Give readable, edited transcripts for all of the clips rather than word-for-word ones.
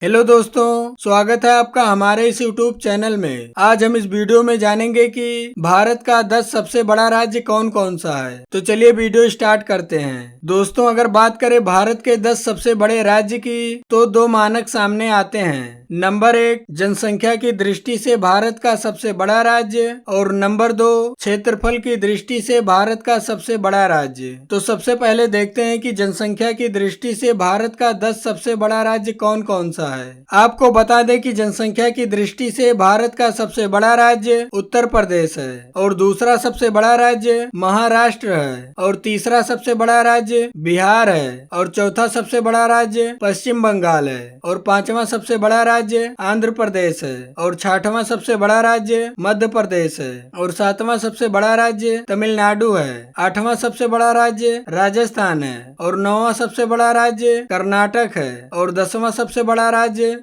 Hello दोस्तों, स्वागत है आपका हमारे इस यूट्यूब चैनल में। आज हम इस वीडियो में जानेंगे कि भारत का 10 सबसे बड़ा राज्य कौन कौन सा है। तो चलिए वीडियो स्टार्ट करते हैं। दोस्तों, अगर बात करें भारत के 10 सबसे बड़े राज्य की तो दो मानक सामने आते हैं। नंबर 1, जनसंख्या की दृष्टि से भारत का सबसे बड़ा राज्य, और नंबर 2, क्षेत्रफल की दृष्टि से भारत का सबसे बड़ा राज्य। तो सबसे पहले देखते हैं कि जनसंख्या की दृष्टि से भारत का 10 सबसे बड़ा राज्य कौन कौन सा है। आपको बता दें कि जनसंख्या की दृष्टि से भारत का सबसे बड़ा राज्य उत्तर प्रदेश है, और दूसरा सबसे बड़ा राज्य महाराष्ट्र है, और तीसरा सबसे बड़ा राज्य बिहार है, और चौथा सबसे बड़ा राज्य पश्चिम बंगाल है, और पांचवा सबसे बड़ा राज्य आंध्र प्रदेश है, और छठवां सबसे बड़ा राज्य मध्य प्रदेश है, और सातवां सबसे बड़ा राज्य तमिलनाडु है, आठवां सबसे बड़ा राज्य राजस्थान है, और नौवां सबसे बड़ा राज्य कर्नाटक है, और 10वां सबसे बड़ा राज्य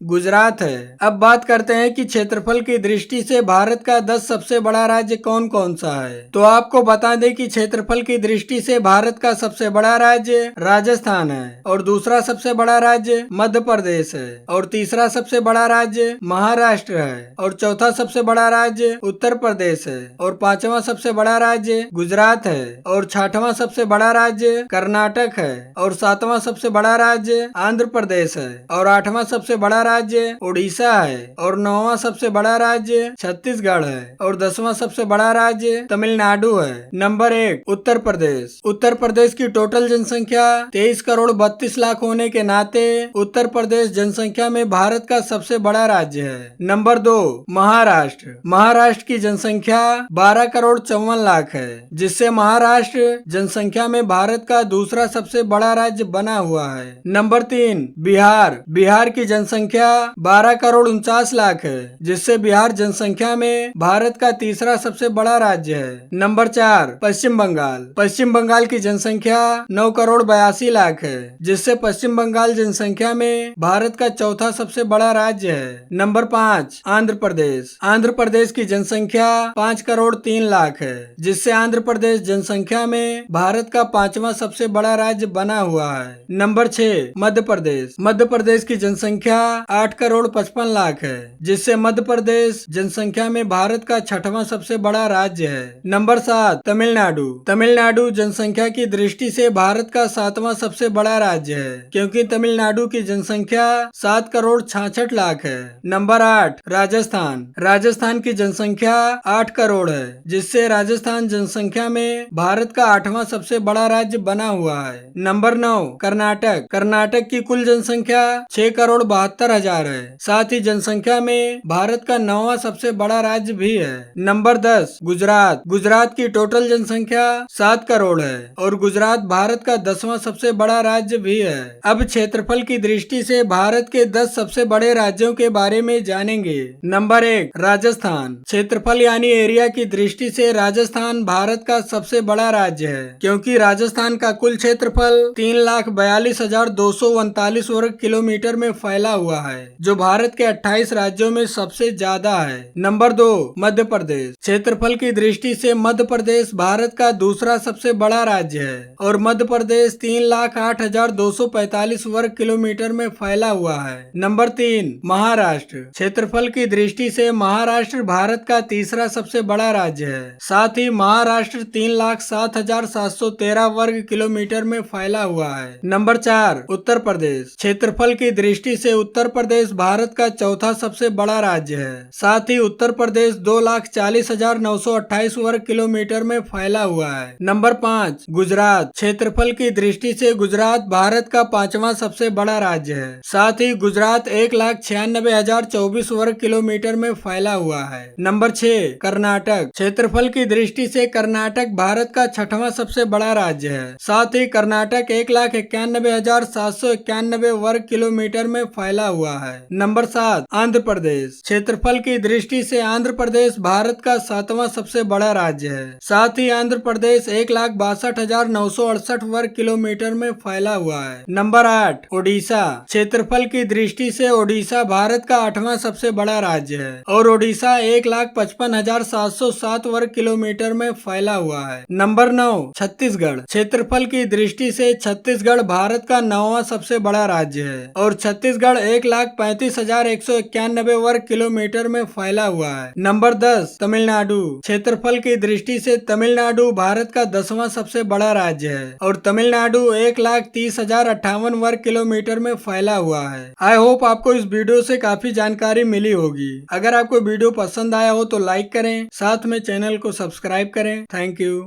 गुजरात है। अब बात करते हैं कि क्षेत्रफल की दृष्टि से भारत का 10 सबसे बड़ा राज्य कौन कौन सा है। तो आपको बता दें कि क्षेत्रफल की दृष्टि से भारत का सबसे बड़ा राज्य राजस्थान है, और दूसरा सबसे बड़ा राज्य मध्य प्रदेश है, और तीसरा सबसे बड़ा राज्य महाराष्ट्र है, और चौथा सबसे बड़ा राज्य उत्तर प्रदेश है, और पांचवा सबसे बड़ा राज्य गुजरात है, और छठवां सबसे बड़ा राज्य कर्नाटक है, और सातवां सबसे बड़ा राज्य आंध्र प्रदेश है, और आठवां सबसे बड़ा राज्य उड़ीसा है, और नौवां सबसे बड़ा राज्य छत्तीसगढ़ है, और 10वां सबसे बड़ा राज्य तमिलनाडु है। नंबर 1, उत्तर प्रदेश। उत्तर प्रदेश की टोटल जनसंख्या 23 करोड़ 32 लाख होने के नाते उत्तर प्रदेश जनसंख्या में भारत का सबसे बड़ा राज्य है। नंबर 2, महाराष्ट्र। महाराष्ट्र की जनसंख्या 12 करोड़ 54 लाख है, जिससे महाराष्ट्र जनसंख्या में भारत का दूसरा सबसे बड़ा राज्य बना हुआ है। नंबर 3, बिहार। बिहार की जनसंख्या 12 करोड़ 49 लाख है, जिससे बिहार जनसंख्या में भारत का तीसरा सबसे बड़ा राज्य है। नंबर 4, पश्चिम बंगाल। पश्चिम बंगाल की जनसंख्या 9 करोड़ 82 लाख है, जिससे पश्चिम बंगाल जनसंख्या में भारत का चौथा सबसे बड़ा राज्य है। नंबर 5, आंध्र प्रदेश। आंध्र प्रदेश की जनसंख्या 5 करोड़ 3 लाख है, जिससे आंध्र प्रदेश जनसंख्या में भारत का पांचवा सबसे बड़ा राज्य बना हुआ है। नंबर 6, मध्य प्रदेश। मध्य प्रदेश की जनसंख्या 8 करोड़ 55 लाख है, जिससे मध्य प्रदेश जनसंख्या में भारत का छठवां सबसे बड़ा राज्य है। नंबर 7, तमिलनाडु। तमिलनाडु जनसंख्या की दृष्टि से भारत का 7वां सबसे बड़ा राज्य है, क्योंकि तमिलनाडु की जनसंख्या 7 करोड़ 66 लाख है। नंबर 8, राजस्थान। राजस्थान की जनसंख्या 8 करोड़ है, जिससे राजस्थान जनसंख्या में भारत का 8वां सबसे बड़ा राज्य बना हुआ है। नंबर 9, कर्नाटक। कर्नाटक की कुल जनसंख्या 6 करोड़ 72 हजार है, साथ ही जनसंख्या में भारत का 9वां सबसे बड़ा राज्य भी है। नंबर 10, गुजरात। गुजरात की टोटल जनसंख्या 7 करोड़ है, और गुजरात भारत का 10वां सबसे बड़ा राज्य भी है। अब क्षेत्रफल की दृष्टि से भारत के 10 सबसे बड़े राज्यों के बारे में जानेंगे। नंबर 1, राजस्थान। क्षेत्रफल यानी एरिया की दृष्टि से राजस्थान भारत का सबसे बड़ा राज्य है, क्योंकि राजस्थान का कुल क्षेत्रफल 3,42,239 वर्ग किलोमीटर में फैला हुआ है, जो भारत के 28 राज्यों में सबसे ज्यादा है। नंबर 2, मध्य प्रदेश। क्षेत्रफल की दृष्टि से मध्य प्रदेश भारत का दूसरा सबसे बड़ा राज्य है, और मध्य प्रदेश 3,08,245 वर्ग किलोमीटर में फैला हुआ है। नंबर 3, महाराष्ट्र। क्षेत्रफल की दृष्टि से महाराष्ट्र भारत का तीसरा सबसे बड़ा राज्य है, साथ ही महाराष्ट्र 3,07,713 वर्ग किलोमीटर में फैला हुआ है। नंबर 4, उत्तर प्रदेश। क्षेत्रफल की दृष्टि से उत्तर प्रदेश भारत का चौथा सबसे बड़ा राज्य है, साथ ही उत्तर प्रदेश 2,40,928 वर्ग किलोमीटर में फैला हुआ है। नंबर 5, गुजरात। क्षेत्रफल की दृष्टि से गुजरात भारत का पांचवा सबसे बड़ा राज्य है, साथ ही गुजरात 1,96,024 वर्ग किलोमीटर में फैला हुआ है। नंबर 6, कर्नाटक। क्षेत्रफल की दृष्टि से कर्नाटक भारत का छठवां सबसे बड़ा राज्य है, साथ ही कर्नाटक 1,91,791 वर्ग किलोमीटर में फैला हुआ है। नंबर 7, आंध्र प्रदेश। क्षेत्रफल की दृष्टि से आंध्र प्रदेश भारत का 7वां सबसे बड़ा राज्य है, साथ ही आंध्र प्रदेश 1,62,968 वर्ग किलोमीटर में फैला हुआ है। नंबर 8, उड़ीसा। क्षेत्रफल की दृष्टि से ओडिशा ओडिशा भारत का 8वां सबसे बड़ा राज्य है और ओडिशा 1,55,707 वर्ग किलोमीटर में फैला हुआ है। नंबर 9 छत्तीसगढ़। क्षेत्रफल की दृष्टि से छत्तीसगढ़ भारत का 9वां सबसे बड़ा राज्य है और छत्तीसगढ़ 1,35,191 वर्ग किलोमीटर में फैला हुआ है। नंबर 10 तमिलनाडु। क्षेत्रफल की दृष्टि से तमिलनाडु भारत का 10वां सबसे बड़ा राज्य है और तमिलनाडु 1,30,058 वर्ग किलोमीटर में फैला हुआ है। आई होप आपको इस वीडियो से काफी जानकारी मिली होगी। अगर आपको वीडियो पसंद आया हो तो लाइक करें, साथ में चैनल को सब्सक्राइब करें। Thank you.